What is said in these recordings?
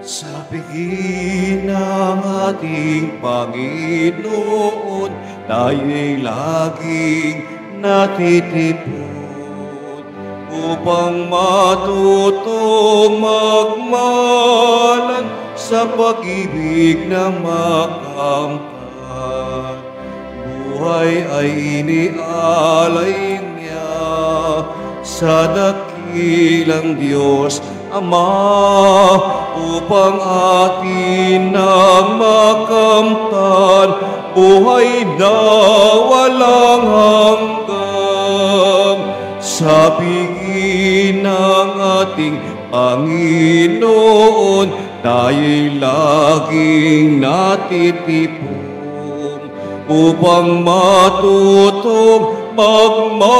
Sa bigin ng ating Panginoon, tayo'y laging natitipon upang matutong magmalan sa pag-ibig na makamtan. Buhay ay inialay niya sa dakilang Diyos Ama, upang atin nang makamtan buhay na walang hanggan. Sa bigin ng ating Panginoon, tayo'y laging natitipon upang matutong magmahalan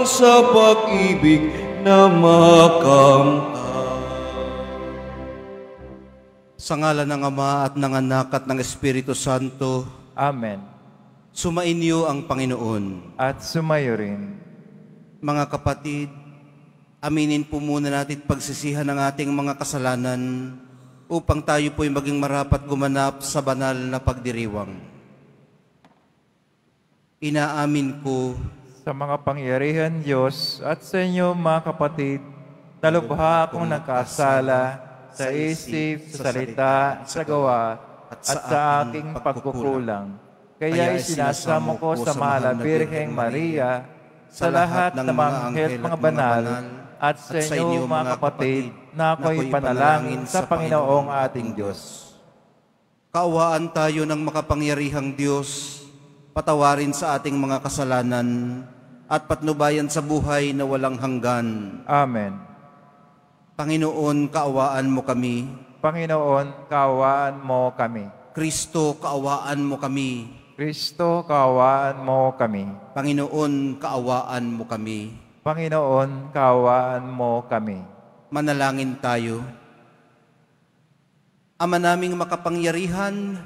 sa pag-ibig na makamtan. Sa ngalan ng Ama at ng Anak at ng Espiritu Santo. Amen. Sumainyo ang Panginoon. At sumayo rin. Mga kapatid, aminin po muna natin pagsisihan ng ating mga kasalanan upang tayo po'y maging marapat gumanap sa banal na pagdiriwang. Inaamin ko sa mga pangyarihan Diyos at sa inyo mga kapatid, na lubha akong nagkasala sa isip, sa salita, sa gawa, at sa aking pagkukulang. Kaya isinasamo ko sa mahal na Birheng Maria, sa lahat ng mga anghel at mga banal, at sa inyo mga kapatid, na ako'y panalangin sa Panginoong ating Diyos. Kaawaan tayo ng makapangyarihang Diyos, patawarin sa ating mga kasalanan at patnubayan sa buhay na walang hanggan. Amen. Panginoon, kaawaan mo kami. Panginoon, kaawaan mo kami. Kristo, kaawaan mo kami. Kristo, kaawaan mo kami. Panginoon, kaawaan mo kami. Panginoon, kaawaan mo kami. Manalangin tayo. Ama naming makapangyarihan,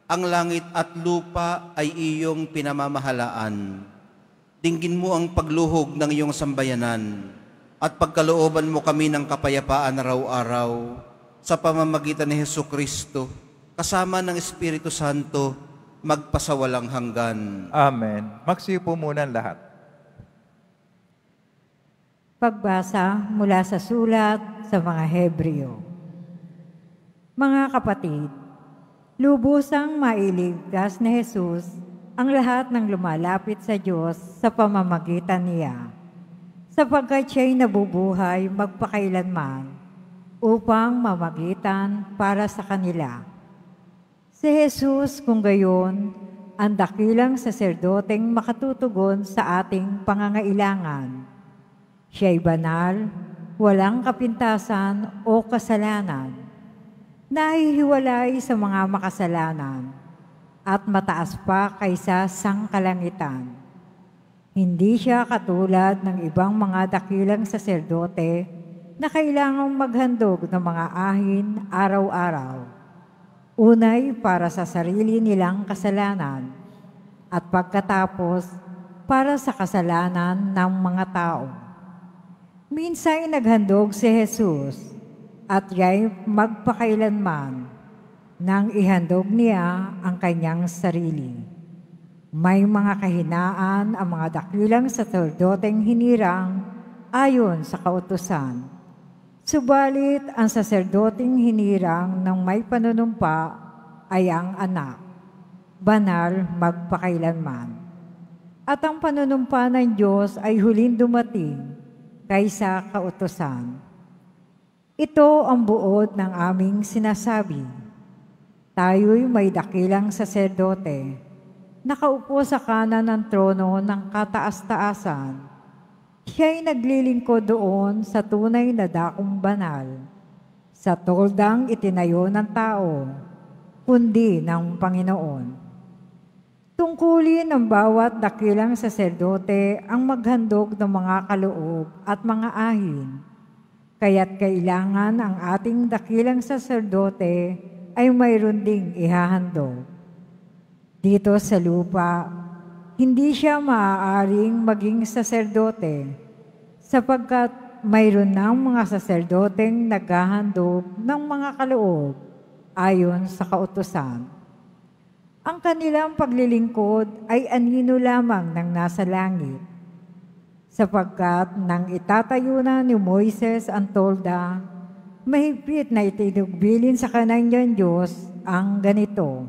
ang langit at lupa ay iyong pinamamahalaan. Dinggin mo ang pagluhog ng iyong sambayanan at pagkalooban mo kami ng kapayapaan araw-araw sa pamamagitan ni Hesukristo, kasama ng Espiritu Santo, magpasawalang hanggan. Amen. Magsiupo muna ang lahat. Pagbasa mula sa sulat sa mga Hebreo. Mga kapatid, lubusang mailigtas ni Jesus ang lahat ng lumalapit sa Diyos sa pamamagitan niya, sapagkat siya'y nabubuhay magpakailanman upang mamagitan para sa kanila. Si Jesus kung gayon, ang dakilang saserdoteng makatutugon sa ating pangangailangan. Siya'y banal, walang kapintasan o kasalanan, nahihiwalay sa mga makasalanan at mataas pa kaysa sangkalangitan. Hindi siya katulad ng ibang mga dakilang saserdote na kailangang maghandog ng mga ahin araw-araw. Unay para sa sarili nilang kasalanan at pagkatapos para sa kasalanan ng mga tao. Minsan naghandog si Jesus at ya'y magpakailanman nang ihandog niya ang kanyang sarili. May mga kahinaan ang mga dakilang saserdoteng hinirang ayon sa kautusan. Subalit ang saserdoteng hinirang ng may panunumpa ay ang anak, banal magpakailanman. At ang panunumpa ng Diyos ay huling dumating kaysa kautusan. Ito ang buod ng aming sinasabi. Tayo'y may dakilang saserdote, nakaupo sa kanan ng trono ng kataas-taasan. Siya'y naglilingkod doon sa tunay na dakong banal, sa toldang itinayo ng tao, kundi ng Panginoon. Tungkulin ng bawat dakilang saserdote ang maghandog ng mga kaloob at mga ahin, kaya't kailangan ang ating dakilang saserdote ay mayroon ding ihahandog. Dito sa lupa, hindi siya maaaring maging saserdote sapagkat mayroon ng mga saserdoteng naghahandog ng mga kaloob ayon sa kautusan. Ang kanilang paglilingkod ay anino lamang ng nasa langit, sapagkat nang itatayo na ni Moises ang tolda, mahigpit na itinugbilin sa kanyang Diyos ang ganito: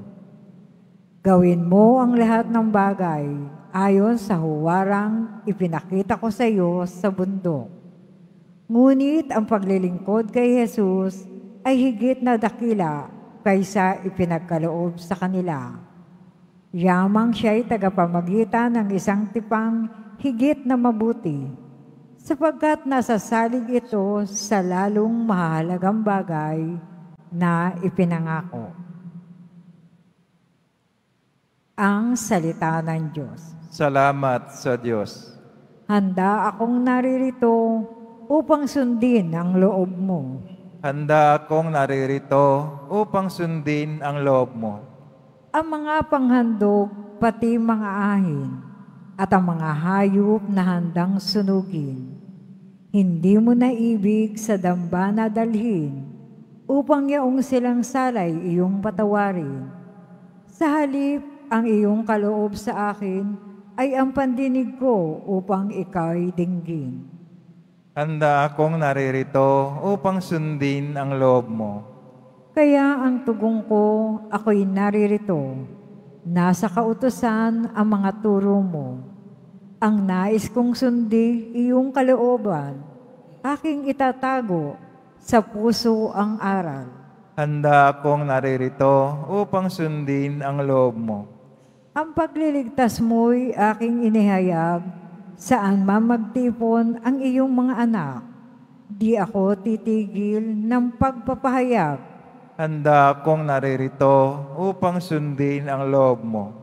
gawin mo ang lahat ng bagay ayon sa huwarang ipinakita ko sa iyo sa bundok. Ngunit ang paglilingkod kay Jesus ay higit na dakila kaysa ipinagkaloob sa kanila. Yamang siya'y tagapamagitan ng isang tipang higit na mabuti, sapagkat nasasalig ito sa lalong mahalagang bagay na ipinangako. Ang salita ng Diyos. Salamat sa Diyos. Handa akong naririto upang sundin ang loob mo. Handa akong naririto upang sundin ang loob mo. Ang mga panghandog, pati mga ahin, at ang mga hayop na handang sunugin, hindi mo naibig sa damba na dalhin, upang yaong silang salay iyong patawarin. Sa halip, ang iyong kaloob sa akin ay ang pandinig ko upang ikaw'y dinggin. Handa akong naririto upang sundin ang loob mo. Kaya ang tugong ko, ako'y naririto. Nasa kautusan ang mga turo mo. Ang nais kong sundi iyong kalooban, aking itatago sa puso ang aral. Handa akong naririto upang sundin ang loob mo. Ang pagliligtas mo'y aking inihayag, saan man magtipon ang iyong mga anak. Di ako titigil ng pagpapahayag. Handa akong naririto upang sundin ang loob mo.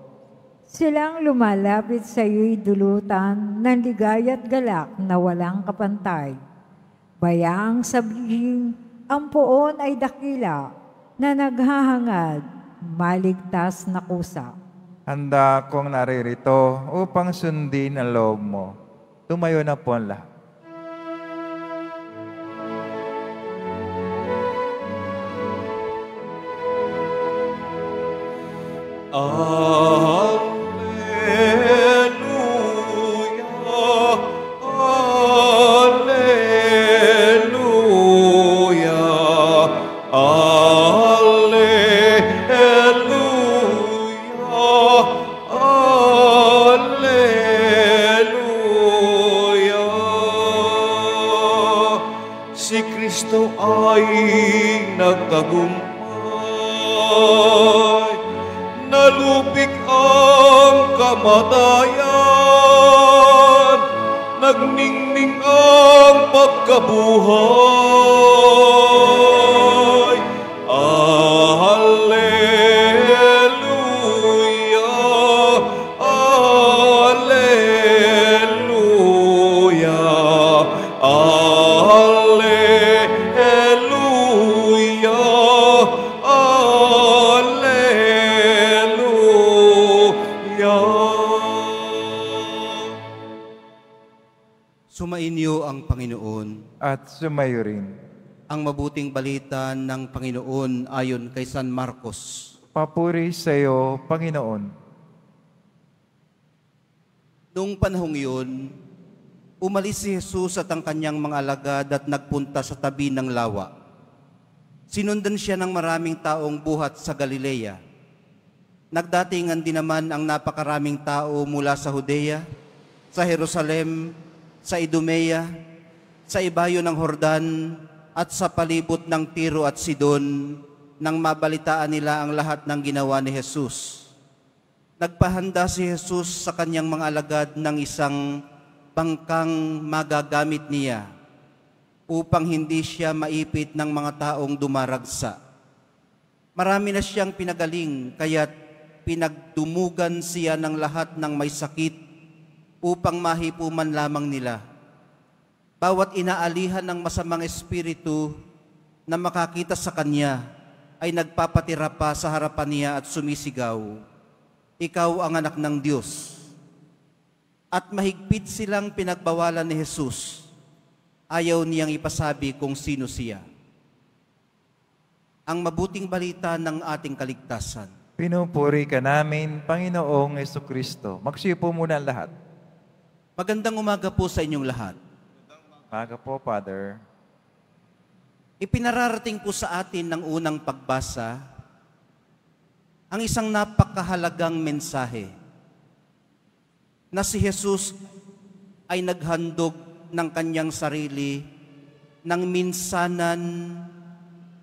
Silang lumalapit sa iyo'y dulutan ng ligaya't galak na walang kapantay. Bayaang sabihin, ang poon ay dakila na naghahangad, maligtas na kusa. Handa akong naririto upang sundin ang loob mo. Tumayo na po ang lahat. Si Kristo ay nagtagumpay, nalupig ang kamatayan, nagningning ang pagkabuhay. Alleluia, alleluia, alleluia, alleluia. Sumainyo ang Panginoon. At sumayo rin. Ang mabuting balita ng Panginoon ayon kay San Marcos. Papuri sa iyo, Panginoon. Noong panahong iyon, umalis si Jesus at ang kanyang mga alagad at nagpunta sa tabi ng lawa. Sinundan siya ng maraming taong buhat sa Galilea. Nagdatingan din naman ang napakaraming tao mula sa Judea, sa Jerusalem, sa Idumea, sa ibayo ng Jordan, at sa palibot ng Tiro at Sidon, nang mabalitaan nila ang lahat ng ginawa ni Jesus. Nagpahanda si Jesus sa kanyang mga alagad ng isang bangkang magagamit niya upang hindi siya maipit ng mga taong dumaragsa. Marami na siyang pinagaling, kaya't pinagdumugan siya ng lahat ng may sakit upang mahipuman lamang nila. Bawat inaalihan ng masamang espiritu na makakita sa kanya ay nagpapatira pa sa harapan niya at sumisigaw, "Ikaw ang anak ng Diyos." At mahigpit silang pinagbawalan ni Jesus. Ayaw niyang ipasabi kung sino siya. Ang mabuting balita ng ating kaligtasan. Pinupuri ka namin, Panginoong Jesucristo. Magsipo muna ang lahat. Magandang umaga po sa inyong lahat. Maga po, Father. Ipinararating po sa atin ng unang pagbasa ang isang napakahalagang mensahe na si Jesus ay naghandog ng kanyang sarili ng minsanan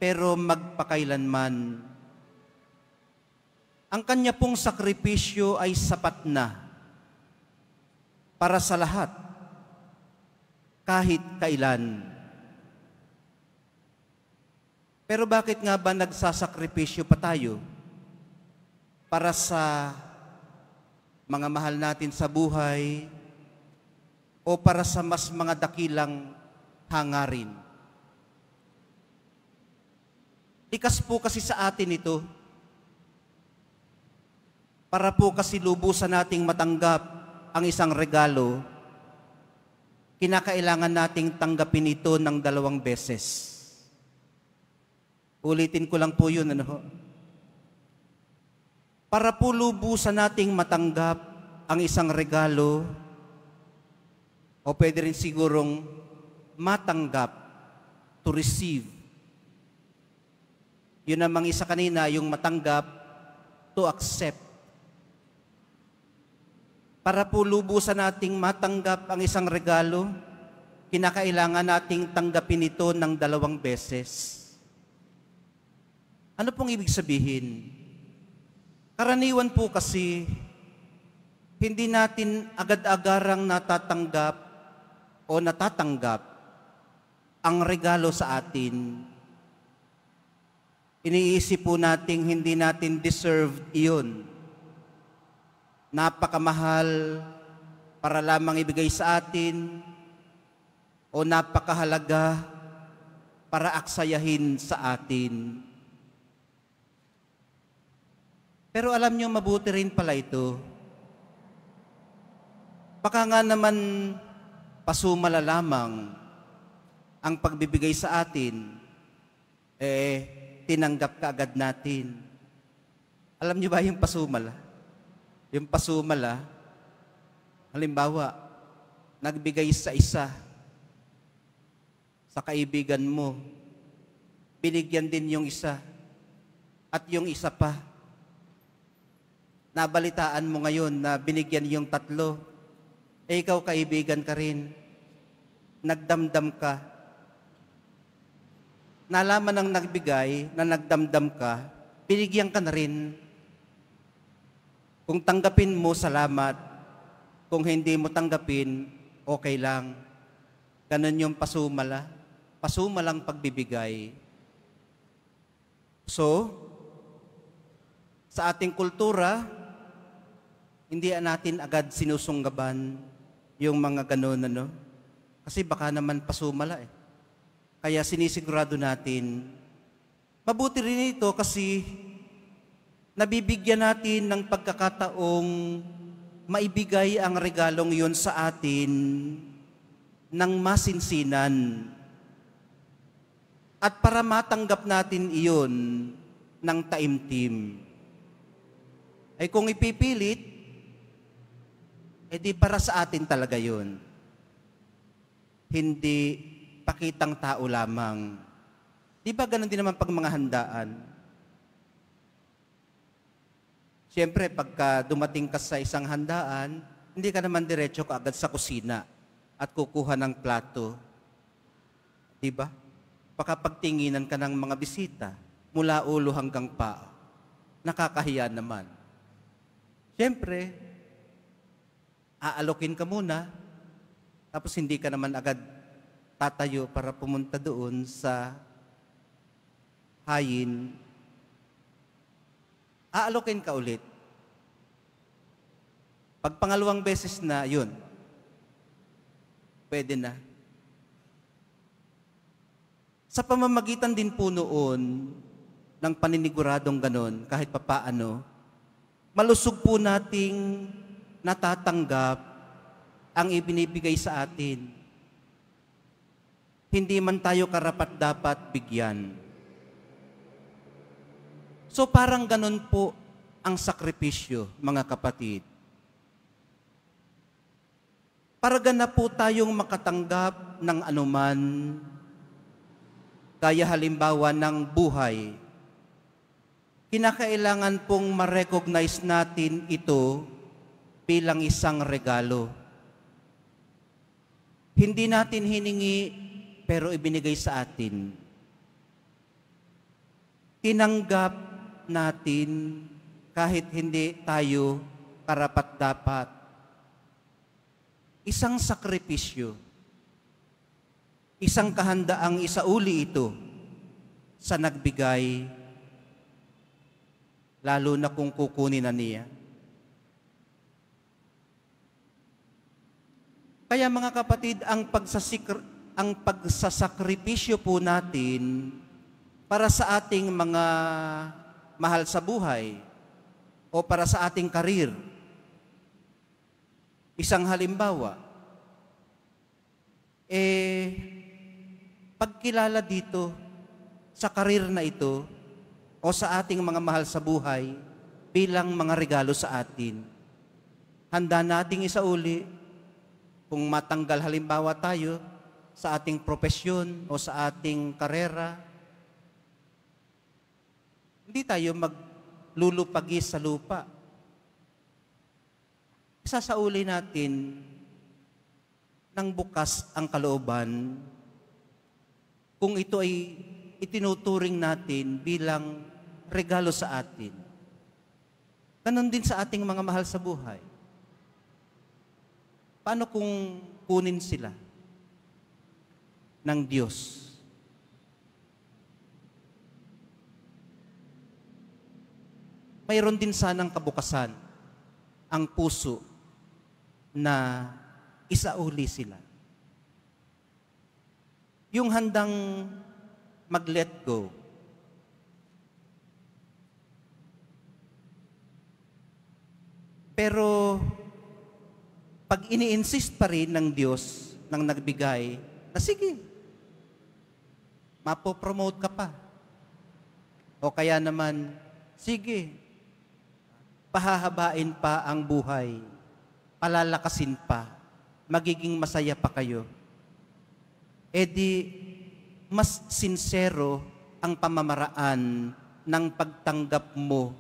pero magpakailanman. Ang kanya pong sakripisyo ay sapat na para sa lahat, kahit kailan. Pero bakit nga ba nagsasakripisyo pa tayo? Para sa mga mahal natin sa buhay o para sa mas mga dakilang hangarin? Likas po kasi sa atin ito. Para po kasi lubusan nating matanggap ang isang regalo, kinakailangan nating tanggapin ito ng 2 beses. Ulitin ko lang po yun, ano? Para po lubusan nating matanggap ang isang regalo, o pwede rin sigurong matanggap, to receive. Yun namang isa kanina, yung matanggap, to accept. Para po lubusan nating matanggap ang isang regalo, kinakailangan nating tanggapin ito ng 2 beses. Ano pong ibig sabihin? Karaniwan po kasi, hindi natin agad-agarang natatanggap o natatanggap ang regalo sa atin. Iniisip po natin hindi natin deserved iyon. Napakamahal para lamang ibigay sa atin o napakahalaga para aksayahin sa atin. Pero alam nyo, mabuti rin pala ito. Baka nga naman pasumala lamang ang pagbibigay sa atin, tinanggap ka agad natin. Alam nyo ba yung pasumala? Yung pasumala, halimbawa, nagbigay sa isa, sa kaibigan mo, binigyan din yung isa, at yung isa pa. Nabalitaan mo ngayon na binigyan yung 3, ikaw kaibigan ka rin, nagdamdam ka. Nalaman ng nagbigay na nagdamdam ka, binigyan ka na rin. Kung tanggapin mo, salamat. Kung hindi mo tanggapin, okay lang. Ganun yung pasumala. Pasumalang pagbibigay. So, sa ating kultura, hindi natin agad sinusunggaban yung mga ganun, ano? Kasi baka naman pasumala eh. Kaya sinisigurado natin, mabuti rin ito kasi nabibigyan natin ng pagkakataong maibigay ang regalong yun sa atin ng masinsinan. At para matanggap natin iyon ng taimtim. Ay kung ipipilit, di para sa atin talaga yun. Hindi pakitang tao lamang. Di ba ganun din naman pag mga handaan? Siyempre, pagka dumating ka sa isang handaan, hindi ka naman diretso ka agad sa kusina at kukuha ng plato. Di ba? Baka pagtinginan ka ng mga bisita, mula ulo hanggang paa. Nakakahiya naman. Siyempre, aalokin ka muna, tapos hindi ka naman agad tatayo para pumunta doon sa hayin. Aalokin ka ulit. Pag pangalawang beses na, yun, pwede na. Sa pamamagitan din po noon ng paniniguradong ganon, kahit papaano, malusog po nating natatanggap ang ibinibigay sa atin. hindi man tayo karapat-dapat bigyan. So parang ganun po ang sakripisyo, mga kapatid. Para ganap po tayong makatanggap ng anuman, kaya halimbawa ng buhay, kinakailangan pong ma-recognize natin ito bilang isang regalo. Hindi natin hiningi, pero ibinigay sa atin. Tinanggap natin kahit hindi tayo karapat-dapat. Isang sakripisyo, isang kahandaang isauli ito sa nagbigay, lalo na kung kukunin na niya. Kaya mga kapatid, ang pagsasakripisyo po natin para sa ating mga mahal sa buhay o para sa ating karir. Isang halimbawa, pagkilala dito sa karir na ito o sa ating mga mahal sa buhay bilang mga regalo sa atin. Handa nating isauli kung matanggal halimbawa tayo sa ating profesyon o sa ating karera. Hindi tayo maglulupagis sa lupa. Isasauli natin ng bukas ang kalooban kung ito ay itinuturing natin bilang regalo sa atin. Ganon din sa ating mga mahal sa buhay. Paano kung kunin sila ng Diyos? Mayroon din sanang kabukasan ang puso na isauli sila. Yung handang mag-let go. Pero pag ini-insist pa rin ng Diyos, ng nagbigay, na sige, mapopromote ka pa. O kaya naman, sige, pahahabain pa ang buhay, palalakasin pa, magiging masaya pa kayo. E di, mas sincero ang pamamaraan ng pagtanggap mo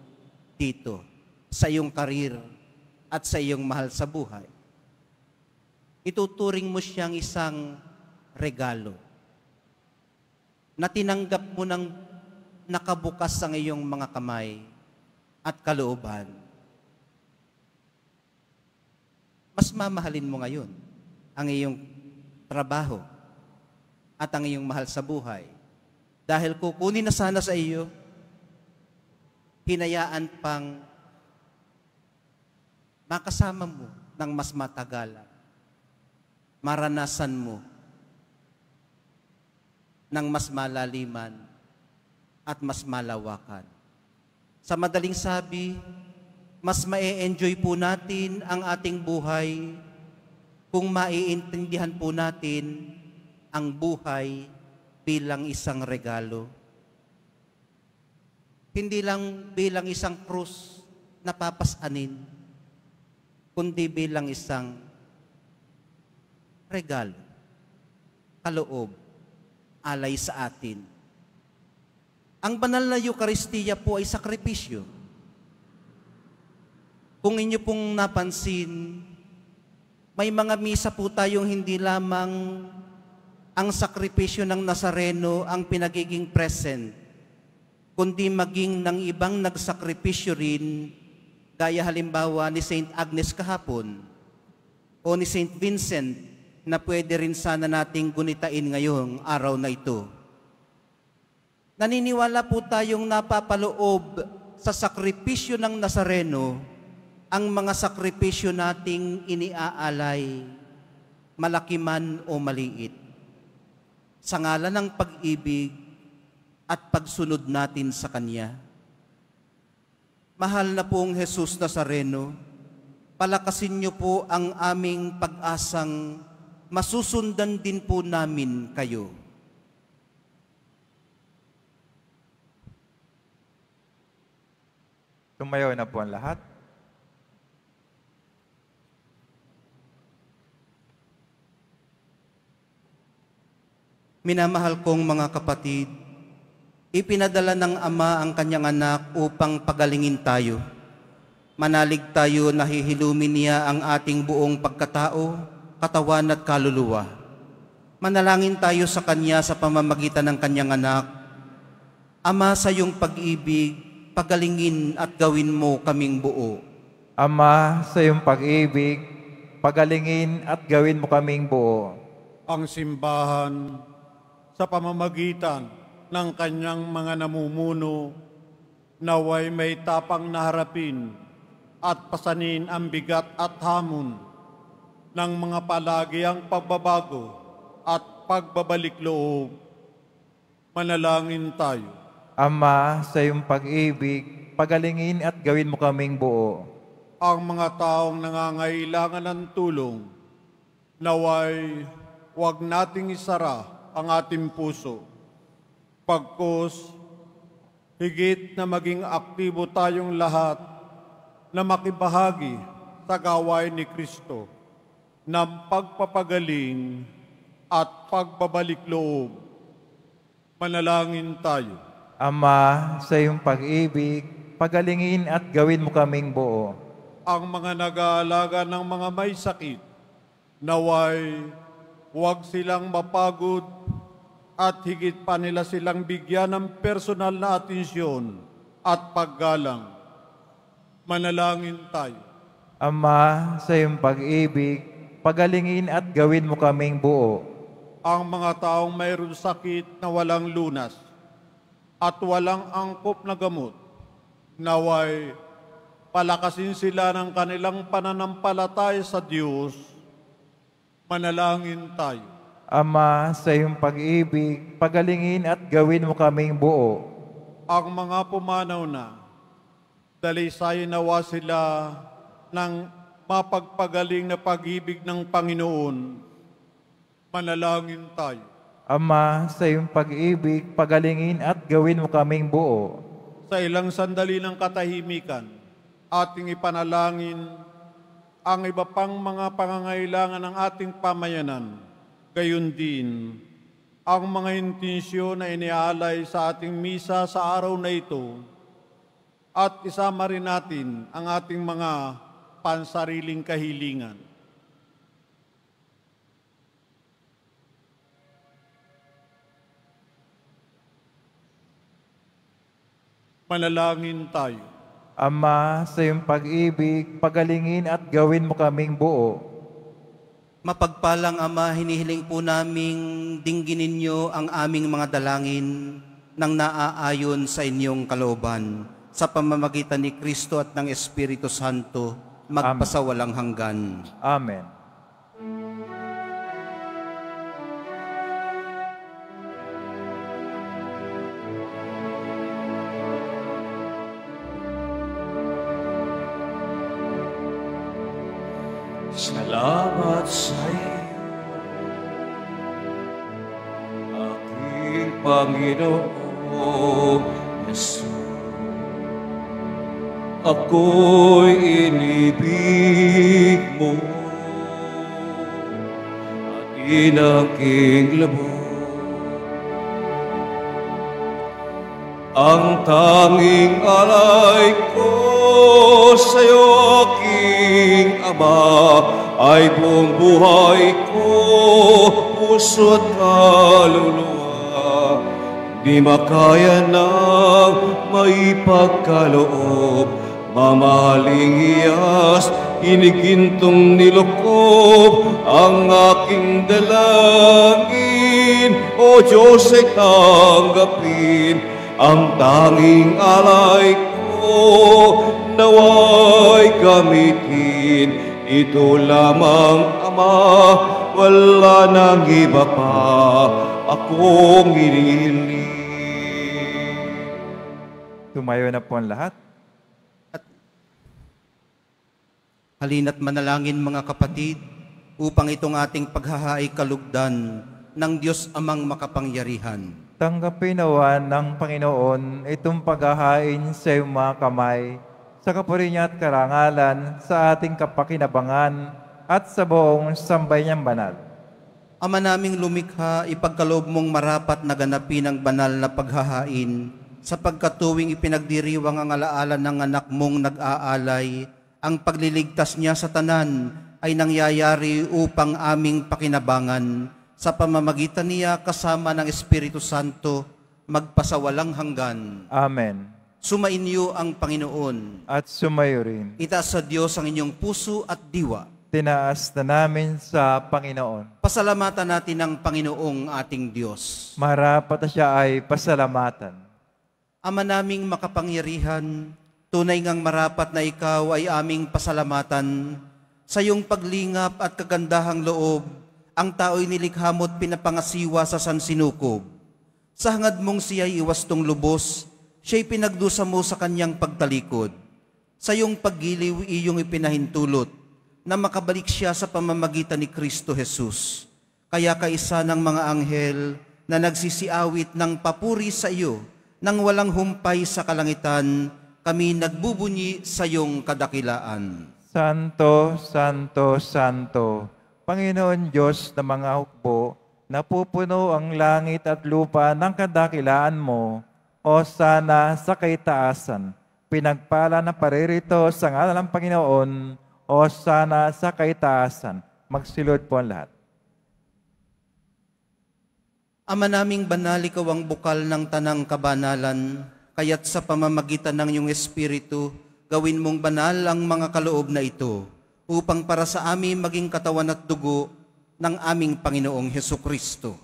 dito sa iyong karir at sa iyong mahal sa buhay. Ituturing mo siyang isang regalo na tinanggap mo ng nakabukas ang iyong mga kamay at kalooban. Mas mamahalin mo ngayon ang iyong trabaho at ang iyong mahal sa buhay. Dahil kukunin na sana sa iyo, hinayaan pang makasama mo ng mas matagalan. Maranasan mo ng mas malaliman at mas malawakan. Sa madaling sabi, mas ma-enjoy po natin ang ating buhay kung maiintindihan po natin ang buhay bilang isang regalo. Hindi lang bilang isang krus na papasanin, kundi bilang isang regalo, kaloob, alay sa atin. Ang banal na Eucharistia po ay sakripisyo. Kung inyo pong napansin, may mga misa po tayong hindi lamang ang sakripisyo ng Nazareno ang pinagiging present, kundi maging ng ibang nagsakripisyo rin, gaya halimbawa ni Saint Agnes kahapon o ni Saint Vincent na pwede rin sana nating gunitain ngayong araw na ito. Naniniwala po tayong napapaloob sa sakripisyo ng Nazareno ang mga sakripisyo nating iniaalay, malaki man o maliit, sa ngalan ng pag-ibig at pagsunod natin sa Kanya. Mahal na pong Jesus Nazareno, palakasin niyo po ang aming pag-asang masusundan din po namin kayo. Tumayo na po ang lahat. Minamahal kong mga kapatid, ipinadala ng Ama ang kanyang anak upang pagalingin tayo. Manalig tayo na hihilumin niya ang ating buong pagkatao, katawan at kaluluwa. Manalangin tayo sa kanya sa pamamagitan ng kanyang anak. Ama, sa iyong pag-ibig, pagalingin at gawin mo kaming buo. Ama, sa iyong pag-ibig, pagalingin at gawin mo kaming buo. Ang simbahan sa pamamagitan ng kanyang mga namumuno, naway may tapang na harapin at pasanin ang bigat at hamon ng mga palagiang pagbabago at pagbabalik loob. Manalangin tayo. Ama, sa iyong pag-ibig, pagalingin at gawin mo kaming buo. Ang mga taong nangangailangan ng tulong, naway huwag nating isara ang ating puso. Pagkos, higit na maging aktibo tayong lahat na makibahagi sa gawain ni Kristo ng pagpapagaling at pagbabalik loob. Manalangin tayo. Ama, sa iyong pag-ibig, pagalingin at gawin mo kaming buo. Ang mga nag-aalaga ng mga may sakit, naway huwag silang mapagod at higit pa nila silang bigyan ng personal na atensyon at paggalang. Manalangin tayo. Ama, sa iyong pag-ibig, pagalingin at gawin mo kaming buo. Ang mga taong mayroon sakit na walang lunas at walang angkop na gamot, naway palakasin sila ng kanilang pananampalataya sa Diyos. Manalangin tayo. Ama, sa iyong pag-ibig, pagalingin at gawin mo kaming buo. Ang mga pumanaw na, dalisayin nawa sila ng mapagpagaling na pag-ibig ng Panginoon. Manalangin tayo. Ama, sa iyong pag-ibig, pagalingin at gawin mo kaming buo. Sa ilang sandali ng katahimikan, ating ipanalangin ang iba pang mga pangangailangan ng ating pamayanan. Gayon din, ang mga intensyon na iniaalay sa ating misa sa araw na ito at isama rin natin ang ating mga pansariling kahilingan. Manalangin tayo. Ama, sa iyong pag-ibig, pagalingin at gawin mo kaming buo. Mapagpalang Ama, hinihiling po naming dingginin niyo ang aming mga dalangin nang naaayon sa inyong kalooban sa pamamagitan ni Kristo at ng Espiritu Santo, magpasawalang hanggan. Amen. Salamat sa iyo, aking Panginoong Yesus. Ako'y inibig mo at inaking lubos. Ang tanging alay ko sa'yo, aking Ama, ay buong buhay ko, puso at kaluluwa. Di makaya ng maipagkaloob, mamahaling iyas, inigintong nilukob ang aking dalangin. O Diyos, ay tanggapin ang tanging alay ko, naway gamitin. Ito lamang, Ama, wala nang iba pa akong hinihiling. Tumayo na po ang lahat. Halina't manalangin mga kapatid, upang itong ating paghahaay kalugdan ng Diyos Amang makapangyarihan. Tanggapin nawa ng Panginoon itong paghahain sa iyong mga kamay sa kapuri niya at karangalan, sa ating kapakinabangan, at sa buong sambayanang banal. Ama naming lumikha, ipagkaloob mong marapat na ganapin ang banal na paghahain, sapagkat tuwing ipinagdiriwang ang alaala ng anak mong nag-aalay, ang pagliligtas niya sa tanan ay nangyayari upang aming pakinabangan, sa pamamagitan niya kasama ng Espiritu Santo, magpasawalang hanggan. Amen. Sumainyo ang Panginoon. At sumayo rin. Itaas sa Diyos ang inyong puso at diwa. Tinaas na namin sa Panginoon. Pasalamatan natin ang Panginoong ating Diyos. Marapat na siya ay pasalamatan. Ama naming makapangyarihan, tunay ngang marapat na ikaw ay aming pasalamatan. Sa iyong paglingap at kagandahang loob, ang tao'y nilikha mo't pinapangasiwa sa sansinukob. Sa hangad mong siya'y iwastong lubos, siya'y pinagdusa mo sa kanyang pagtalikod. Sa iyong paggiliw iyong ipinahintulot, na makabalik siya sa pamamagitan ni Kristo Jesus. Kaya kaisa ng mga anghel na nagsisiawit ng papuri sa iyo, nang walang humpay sa kalangitan, kami nagbubunyi sa iyong kadakilaan. Santo, Santo, Santo, Panginoon Diyos ng mga hukbo, napupuno ang langit at lupa ng kadakilaan mo, o sana sa kaitaasan, pinagpala na paririto sa ngalan ng Panginoon, o sana sa kaitaasan. Magsilod po ang lahat. Ama naming banal, ikaw ang bukal ng tanang kabanalan, kaya't sa pamamagitan ng iyong Espiritu, gawin mong banal ang mga kaloob na ito, upang para sa amin maging katawan at dugo ng aming Panginoong Hesukristo.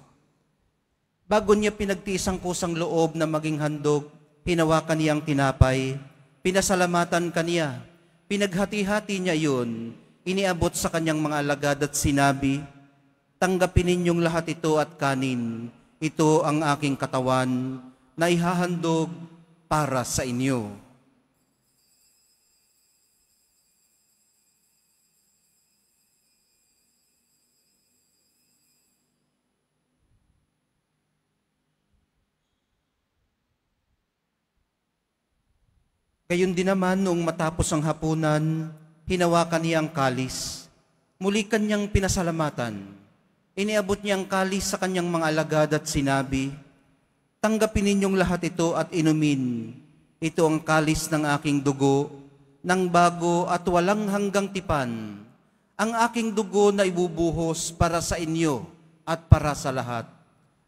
Bago niya pinagtiis ang kusang loob na maging handog, hinawakan niya ang tinapay, pinasalamatan kaniya, pinaghati-hati niya iyon, iniabot sa kanyang mga alagad at sinabi, tanggapin ninyong lahat ito at kanin, ito ang aking katawan na ihahandog para sa inyo. Gayon din naman noong matapos ang hapunan, hinawakan niya ang kalis. Muli kanyang pinasalamatan. Iniabot niya ang kalis sa kanyang mga alagad at sinabi, tanggapin ninyong lahat ito at inumin. Ito ang kalis ng aking dugo, ng bago at walang hanggang tipan. Ang aking dugo na ibubuhos para sa inyo at para sa lahat.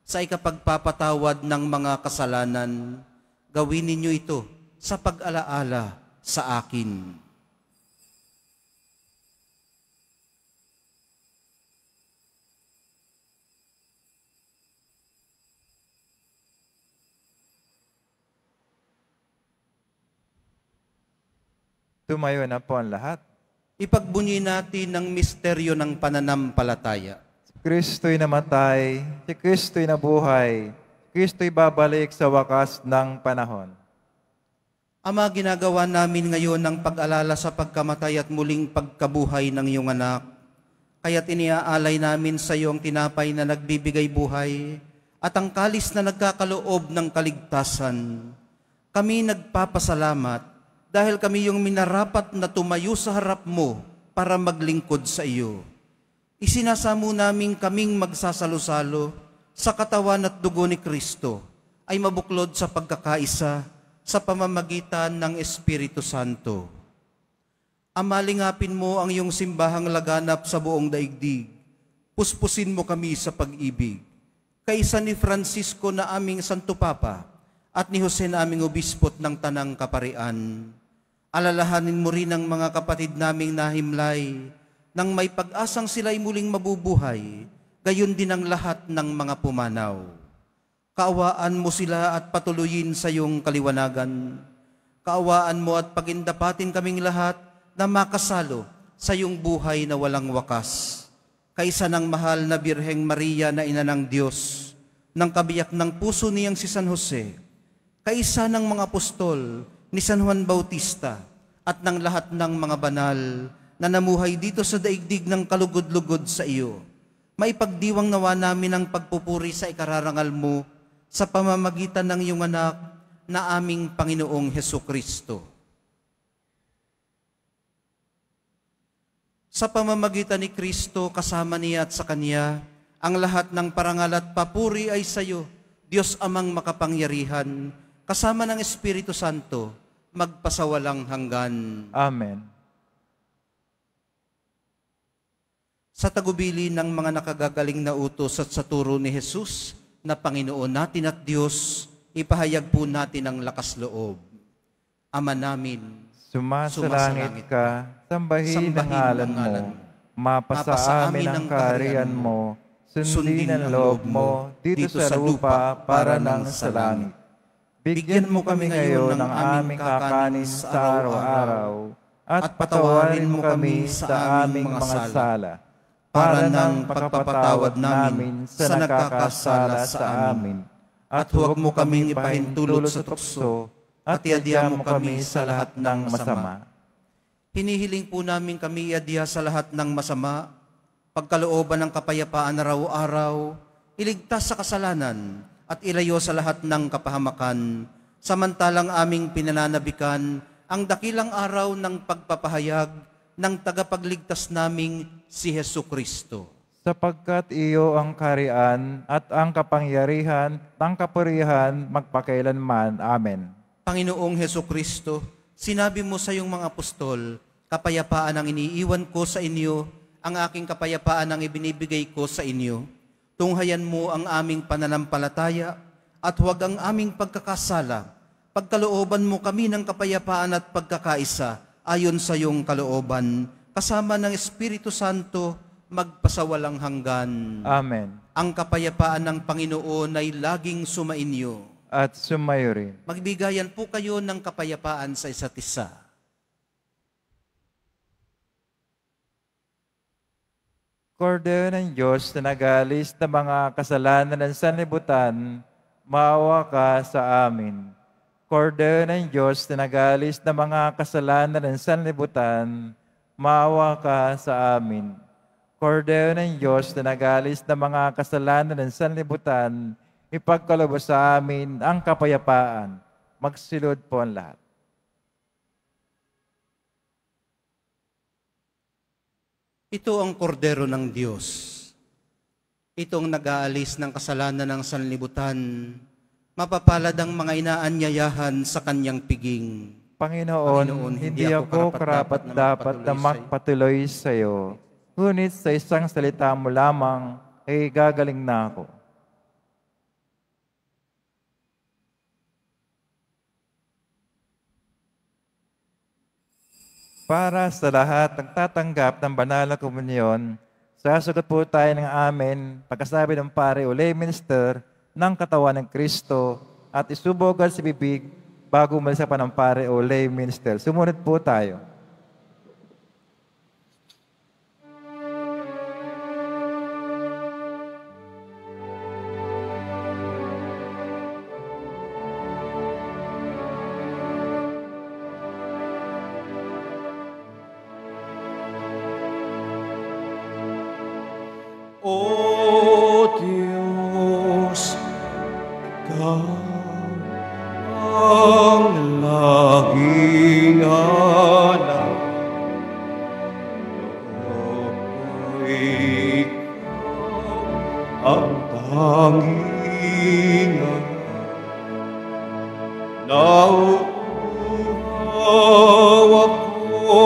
Sa ikapagpapatawad ng mga kasalanan, gawin ninyo ito sa pag-alaala sa akin. Tumayo na po ang lahat. Ipagbunyi natin ang misteryo ng pananampalataya. Si Kristo'y namatay, si Kristo'y nabuhay, si Kristo'y babalik sa wakas ng panahon. Ama, ginagawa namin ngayon ang pag-alala sa pagkamatay at muling pagkabuhay ng iyong anak. Kaya't iniaalay namin sa iyo ang tinapay na nagbibigay buhay at ang kalis na nagkakaloob ng kaligtasan. Kami nagpapasalamat dahil kami yung minarapat na tumayo sa harap mo para maglingkod sa iyo. Isinasamo namin kaming magsasalo-salo sa katawan at dugo ni Kristo ay mabuklod sa pagkakaisa sa pamamagitan ng Espiritu Santo. Amalingapin mo ang iyong simbahang laganap sa buong daigdig. Puspusin mo kami sa pag-ibig. Kaisa ni Francisco na aming Santo Papa at ni Jose na aming Obispot ng Tanang Kaparian. Alalahanin mo rin ang mga kapatid naming nahimlay nang may pag-asang sila'y muling mabubuhay, gayon din ang lahat ng mga pumanaw. Kaawaan mo sila at patuloyin sa iyong kaliwanagan. Kaawaan mo at pagindapatin kaming lahat na makasalo sa iyong buhay na walang wakas. Kaisa ng mahal na Birheng Maria na ina ng Diyos, ng kabiyak ng puso niyang si San Jose, kaisa ng mga apostol ni San Juan Bautista at ng lahat ng mga banal na namuhay dito sa daigdig ng kalugod-lugod sa iyo. Maipagdiwang nawa namin ang pagpupuri sa ikararangal mo sa pamamagitan ng iyong anak na aming Panginoong Hesukristo. Sa pamamagitan ni Kristo, kasama niya at sa Kanya, ang lahat ng parangal at papuri ay sa iyo, Diyos Amang makapangyarihan, kasama ng Espiritu Santo, magpasawalang hanggan. Amen. Sa tagubili ng mga nakagagaling na utos at sa turo ni Jesus, na Panginoon natin at Diyos, ipahayag po natin ang lakas loob. Ama namin, Sumasalangit ka, sambahin ang ngalan mo, mapasa amin ang kaharian mo, sundin ang loob mo, dito sa lupa para nang sa langit. Bigyan mo kami ngayon ng aming kakanin sa araw-araw, at patawarin mo kami sa aming mga sala, para ng pagpapatawad namin sa nakakasala sa amin. At huwag mo kaming ipahintulot sa tukso, at iadya mo kami sa lahat ng masama. Hinihiling po namin kami iadya sa lahat ng masama, pagkalooban ng kapayapaan araw-araw, iligtas sa kasalanan, at ilayo sa lahat ng kapahamakan, samantalang aming pinananabikan ang dakilang araw ng pagpapahayag ng tagapagligtas naming si Jesucristo. Sapagkat iyo ang kaharian at ang kapangyarihan, ang kapurihan, magpakailanman. Amen. Panginoong Jesucristo, sinabi mo sa iyong mga apostol, kapayapaan ang iniiwan ko sa inyo, ang aking kapayapaan ang ibinibigay ko sa inyo. Tunghayan mo ang aming pananampalataya at huwag ang aming pagkakasala. Pagkalooban mo kami ng kapayapaan at pagkakaisa ayon sa iyong kalooban, kasama ng Espiritu Santo, magpasawalang hanggan. Amen. Ang kapayapaan ng Panginoon ay laging sumainyo. At sumayo rin. Magbigayan po kayo ng kapayapaan sa isa't isa. Kordero ng Diyos na nag-aalis ng mga kasalanan ng sanlibutan, maawa ka sa amin. Kordero ng Diyos na nag-aalis ng mga kasalanan ng sanlibutan, maawa ka sa amin. Kordero ng Diyos na nag-aalis ng mga kasalanan ng sanlibutan, ipagkaloob sa amin ang kapayapaan. Magsilod po ang lahat. Ito ang kordero ng Diyos. Itong nag-aalis ng kasalanan ng sanlibutan. Mapapalad ang mga inaanyayahan sa kanyang piging. Panginoon, hindi ako karapat-dapat na magpatuloy sa iyo. Ngunit sa isang salita mo lamang ay gagaling na ako. Para sa lahat ng tatanggap ng banal na komunyon, sasagot po tayo ng amen pagkasabi ng pare o lay minister ng katawan ng Kristo at isubogan sa bibig bago umalis pa ng pare o lay minister. Sumunod po tayo. O Diyos, Ikaw ang laging hanap. Ikaw ang tanging nauuhaw ako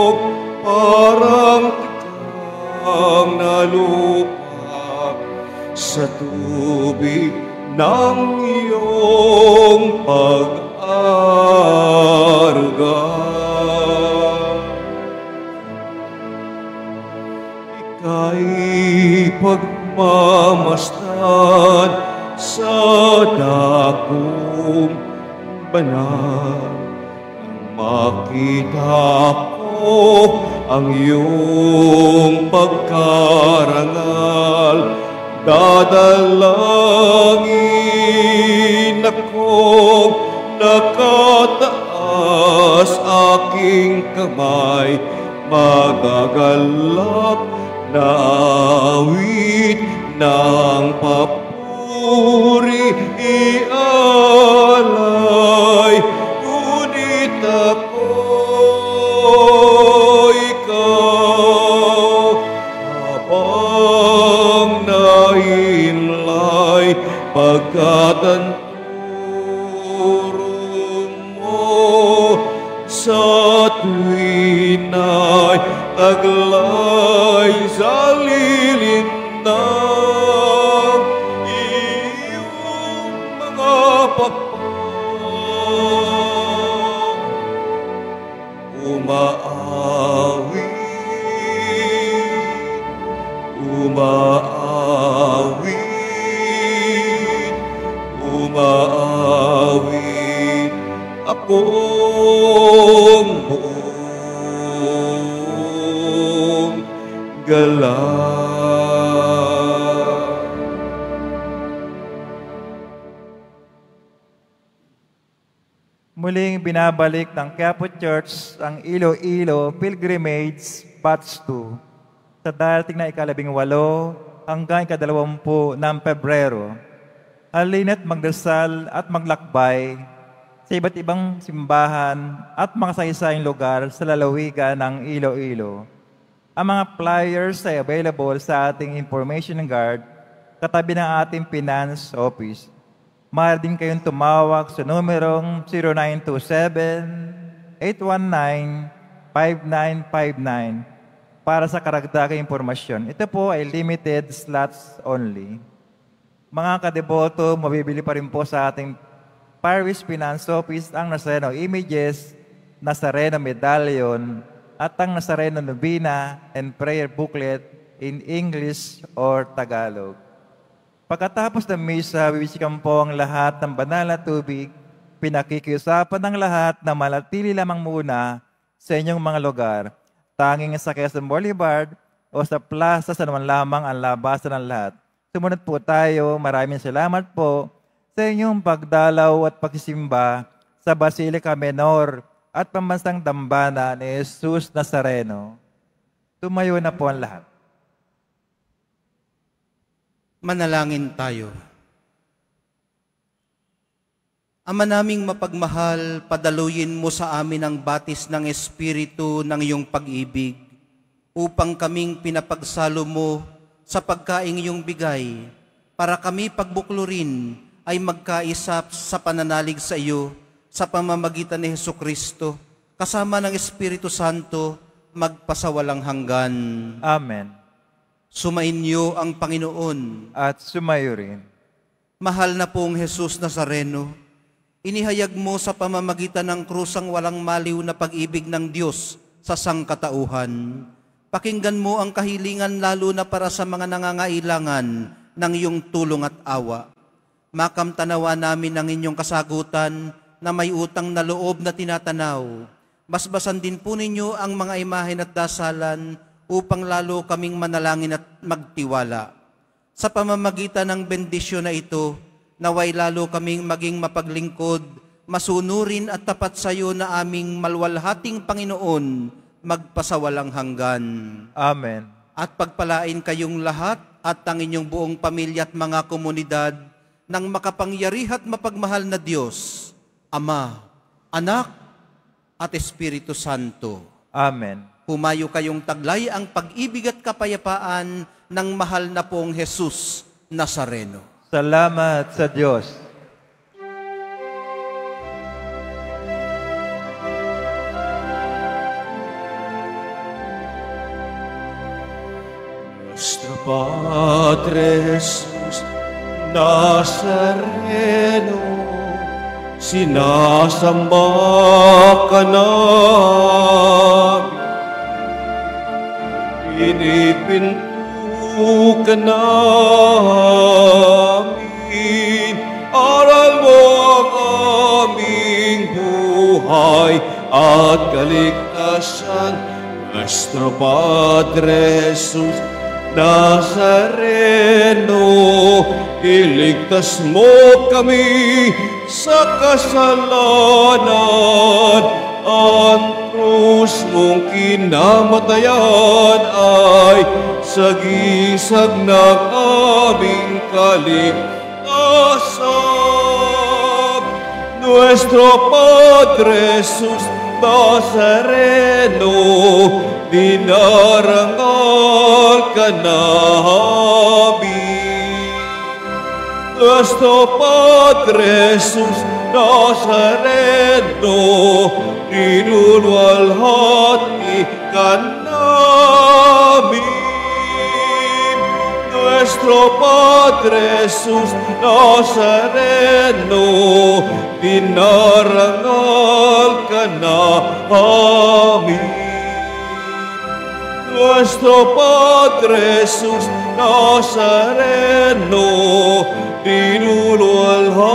parang tikang na lupa sa tubig ng iyong pag-aruga. Ika'y pagmamasdan sa dakong banal. Nang makita ko ang iyong pagkarangal, dadalangin akong nakataas aking kamay, magagalak na awit ng papuri ialay. Ngunit ako, ikaw mahinlay pagkat ang turo mo sa tuwina'y taglay sa lilindang iyong mga pakpang umaawit, umaawit akong buong galang. Muling binabalik ng Quiapo Church ang Iloilo Pilgrimage Batch 2 sa darating na ika-18 hanggang ika-20 ng Pebrero. Halina't magdasal at maglakbay sa iba't ibang simbahan at mga saysayang lugar sa lalawigan ng Iloilo. Ang mga flyers ay available sa ating information guard katabi ng ating finance office. Maaari din kayong tumawag sa numerong 0927-819-5959 para sa karagdagang impormasyon. Ito po ay limited slots only. Mga kadeboto, mabibili pa rin po sa ating Parish Finance Office ang Nazareno Images, Nazareno Medallion, at ang Nazareno Novena and Prayer Booklet in English or Tagalog. Pagkatapos ng misa, bibisikan po ang lahat ng banal na tubig. Pinakikiusapan ng lahat na manatili lamang muna sa inyong mga lugar. Tanging sa Quezon Boulevard o sa plaza sa naman lamang ang labasan ng lahat. Sumunod po tayo. Maraming salamat po sa inyong pagdalaw at pagsisimba sa Basilica Menor at Pambansang Dambana ni Jesus Nazareno. Tumayo na po ang lahat. Manalangin tayo. Ama naming mapagmahal, padaluyin mo sa amin ang batis ng Espiritu ng iyong pag-ibig upang kaming pinapagsalo mo sa pagkaing iyong bigay para kami pagbuklurin ay magkaisa sa pananalig sa iyo sa pamamagitan ni Hesukristo kasama ng Espiritu Santo magpasawalang hanggan. Amen. Sumainyo ang Panginoon. At sumayo rin. Mahal na pong Jesus Nazareno, inihayag mo sa pamamagitan ng krusang walang maliw na pag-ibig ng Diyos sa sangkatauhan. Pakinggan mo ang kahilingan lalo na para sa mga nangangailangan ng iyong tulong at awa. Makamtanawa namin ang inyong kasagutan na may utang na loob na tinatanaw. Basbasan din po ninyo ang mga imahen at dasalan upang lalo kaming manalangin at magtiwala. Sa pamamagitan ng bendisyon na ito, naway lalo kaming maging mapaglingkod, masunurin at tapat sa iyo na aming malwalhating Panginoon, magpasawalang hanggan. Amen. At pagpalain kayong lahat at ang inyong buong pamilya at mga komunidad ng makapangyarih at mapagmahal na Diyos, Ama, Anak, at Espiritu Santo. Amen. Humayo kayong taglay ang pag-ibig at kapayapaan ng mahal na pong Jesus Nazareno. Salamat sa Diyos. Nuestro Padre Jesus Nazareno, sinasamba ka namin. Pinipinto ka namin, aral mo ang aming buhay at kaligtasan. Nuestro Padre Jesus Nazareno, iligtas mo kami sa kasalanan. Ang krus mong kinamatayan ay sagisag ng aming kaligtasan. Nuestro Padre Jesus Nazareno, dinarangal ka namin. Nuestro Padre Jesús Nazareno, dinulwalhati ka namin. Nuestro Padre Jesús Nazareno, dinarangal ka namin. Nuestro Padre Jesús Nazareno, dinulwalhati